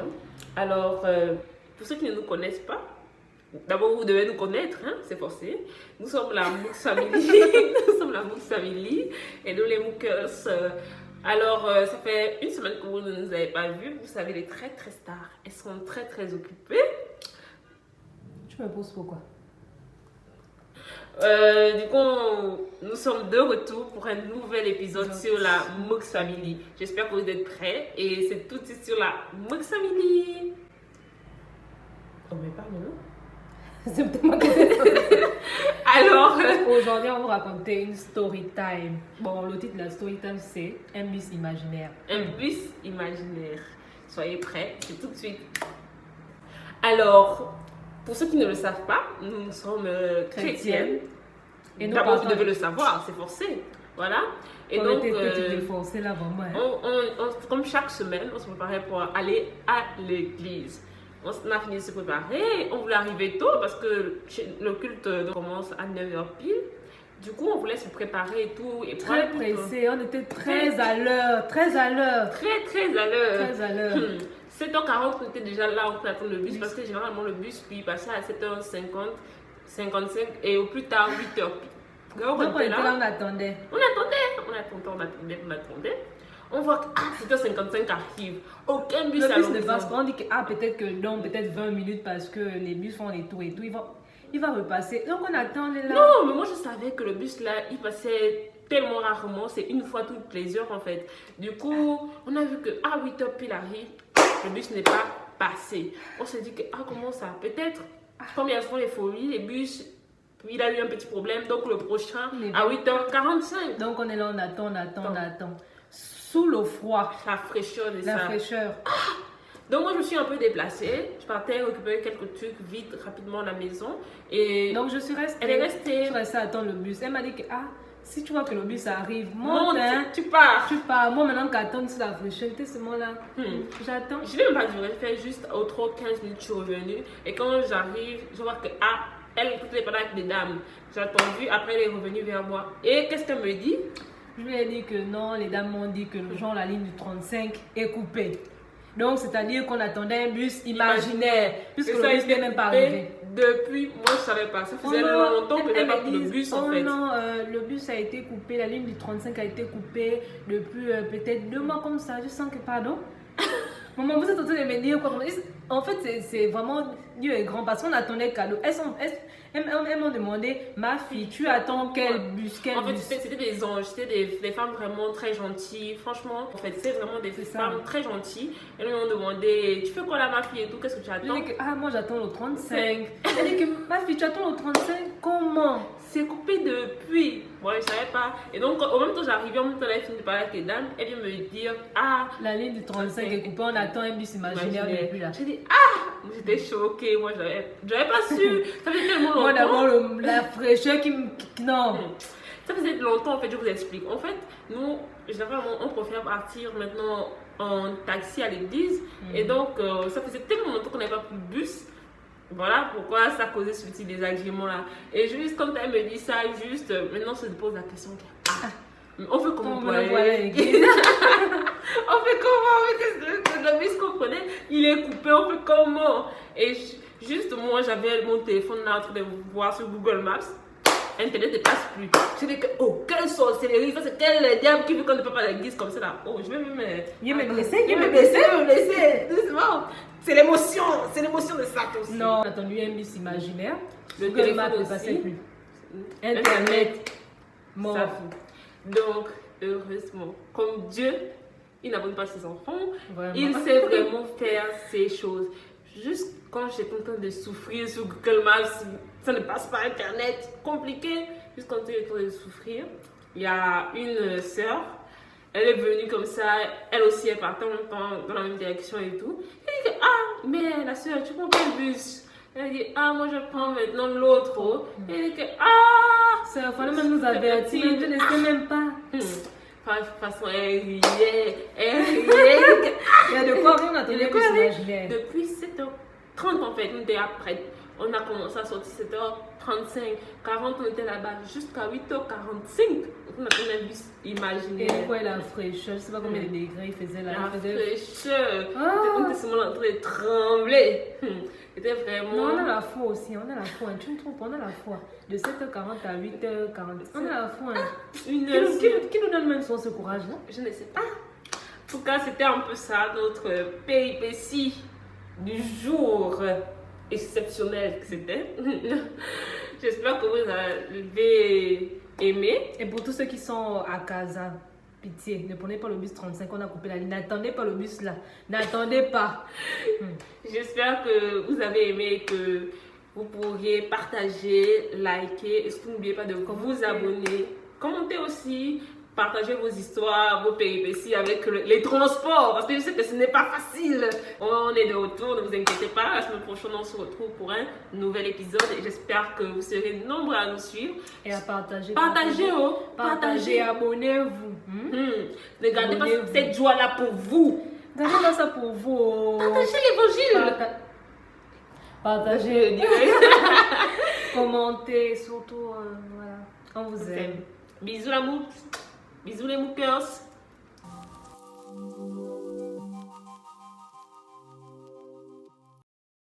bien. Alors, pour ceux qui ne nous connaissent pas, d'abord vous devez nous connaître, hein, c'est forcé. Nous sommes la Mooks Family, nous sommes la Mooks Family et nous les Mookers. Alors, ça fait une semaine que vous ne nous avez pas vus. Vous savez, les très stars, elles sont très occupées. Tu me poses pourquoi? Du coup, nous sommes de retour pour un nouvel épisode sur la Mooks Family. J'espère que vous êtes prêts et c'est tout de suite sur la Mooks Family. Oh, mais parle-nous. C'est peut-être moi qui ai Alors, Aujourd'hui, on va vous raconter une story time. Bon, le titre de la story time, c'est un bus imaginaire. un bus imaginaire. Soyez prêts, c'est tout de suite. Alors, pour ceux qui ne le savent pas, nous sommes chrétiennes. Et nous D'abord, vous partons- devez le savoir, c'est forcé. Voilà. Et on donc, était petites défoncées là, vraiment. Hein. comme chaque semaine, on se préparait pour aller à l'église. On a fini de se préparer, on voulait arriver tôt parce que le culte commence à 9h pile. Du coup, on voulait se préparer et tout. Et Très prendre- pressés, on était très à l'heure, très à l'heure. Très à l'heure. Très à l'heure. 7h40, on était déjà là, on peut attendre le bus parce que généralement le bus puis il passait à 7h50, 55 et au plus tard 8h. Donc Donc on était là, on attendait. on attendait. On voit que 7h55 arrive. Aucun bus Le à bus ne l'horizon. passe pas. On dit que peut-être que non, peut-être 20 minutes parce que les bus font les tours et tout. Il va repasser. Donc on attend, on est là. Non, mais moi je savais que le bus là, il passait tellement rarement, c'est une fois toutes les heures en fait. Du coup, on a vu que à 8h pile arrive, le bus n'est pas passé. On s'est dit que comment ça? Peut-être, comme il y a souvent les folies, les bus, il a eu un petit problème, donc le prochain Il est à 8h45. Donc on est là, on attend. Sous le froid, La fraîcheur de la ça. fraîcheur. Donc moi je me suis un peu déplacée, je partais récupérer quelques trucs vite, rapidement à la maison. Et Donc je suis restée. elle est restée. Je suis restée à attendre le bus. Elle m'a dit que si tu vois que le bus arrive, Monte, monte, hein. tu pars. Tu pars. Moi maintenant qu'attendre sur la fraîcheur, j'étais seulement là. J'attends. Je n'ai même pas duré, j'ai fait juste au trop 15 minutes, je suis revenue. Et quand j'arrive, je vois que elle n'était pas là avec des dames. J'ai attendu, après elle est revenue vers moi. Et qu'est-ce qu'elle me dit? Je lui ai dit que non, les dames m'ont dit que genre la ligne du 35 est coupée. Donc c'est-à-dire qu'on attendait un bus imaginaire, puisque Et le ça a bus été n'est même pas coupé arrivé. Depuis, moi je ne savais pas. Ça faisait Oh non, longtemps que je elle n'avais pas me pris le dit, bus en oh fait. non, le bus a été coupé, la ligne du 35 a été coupée depuis peut-être 2 mois comme ça. Je sens que, pardon. Maman, vous êtes en train de me dire quoi? En fait, c'est vraiment Dieu est grand parce qu'on attendait cadeau. Elles m'ont demandé, ma fille, tu attends quel bus, En fait, c'était des anges, c'était des femmes vraiment très gentilles. Franchement, en fait, c'est vraiment des C'est ça. femmes très gentilles. Elles m'ont demandé, tu fais quoi là ma fille et tout, qu'est-ce que tu Je attends? dis que, moi j'attends le 35. Elle dit que, ma fille, tu attends le 35? Comment? C'est coupé depuis. Moi, je ne savais pas. Et donc, au même temps, j'arrivais, en même temps, elle finit de parler avec les dames. Elle vient me dire, La ligne du 35 est coupée, on attend un bus imaginaire depuis là. J'ai dit, j'étais choquée. Moi, j'avais pas su. Ça faisait tellement longtemps. Moi d'abord, la fraîcheur non. Ça faisait longtemps, en fait, je vous explique. En fait, nous, généralement, on préfère partir maintenant en taxi à l'église. Et donc, ça faisait tellement longtemps qu'on n'avait pas pris le bus. Voilà pourquoi ça causait ce petit désagrément là. Et juste quand elle me dit ça, juste maintenant on se pose la question mais on fait comment pour aller à l'église? On fait comment? Le bus qu'on prenait, il est coupé, on fait comment? Et juste moi j'avais mon téléphone là en train de voir sur Google Maps. Internet ne passe plus. Je dis que, quelle sorcellerie, c'est quel diable qui veut qu'on ne peut pas à l'église comme ça là. Je vais me blesser, doucement. C'est l'émotion de ça aussi. Non, on a attendu un bus imaginaire. Le Google Maps téléphone ne passait aussi. plus. Internet, mort. Ça fout. Donc, heureusement, comme Dieu, il n'abandonne pas ses enfants, Vraiment. il sait vraiment faire ces choses. Juste quand j'étais en train de souffrir sur Google Maps, ça ne passe pas Internet, compliqué. Juste quand j'étais en train de souffrir, il y a une sœur, elle est venue comme ça, elle aussi elle partait en même temps dans la même direction et tout. Elle dit que, mais la sœur, tu prends quel bus? Elle dit, moi je prends maintenant l'autre. Elle dit que, Ça, il fallait même nous avertir, je ne sais même pas. De toute façon, elle riait. Il y a de quoi, on attendait un bus imaginaire. Depuis 7h30 en fait, on était après. On a commencé à sortir 7h35, 40, on était là-bas jusqu'à 8h45. On a quand même vu imaginer. Et quoi, la fraîcheur, je sais pas combien de degrés il faisait là. La Il faisait... fraîcheur. Ah. On était seulement en train de trembler. C'était vraiment. Non, on a la foi aussi, on a la foi. Tu me trouves pas, on a la foi. De 7h40 à 8h40. On a la foi. Une Qui nous donne même ce courage-là? Je ne sais pas. En tout cas, c'était un peu ça, notre péripétie du jour exceptionnel que c'était. J'espère que vous avez aimé. Et pour tous ceux qui sont à Casa, pitié, ne prenez pas le bus 35, on a coupé la ligne. N'attendez pas le bus là. N'attendez pas. J'espère que vous avez aimé et que vous pourriez partager, liker. Et surtout, n'oubliez pas de vous abonner. Commentez aussi. Partagez vos histoires, vos péripéties avec les transports. Parce que je sais que ce n'est pas facile. On est de retour, ne vous inquiétez pas. La semaine prochaine, on se retrouve pour un nouvel épisode. Et j'espère que vous serez nombreux à nous suivre. Et à partager. Partagez, abonnez-vous. Ne gardez pas cette joie-là pour vous. Gardez pas ça pour vous. Partagez l'évangile. Partagez. Commentez, surtout. Voilà. On vous aime. Bisous l'amour. Bisous les moukers.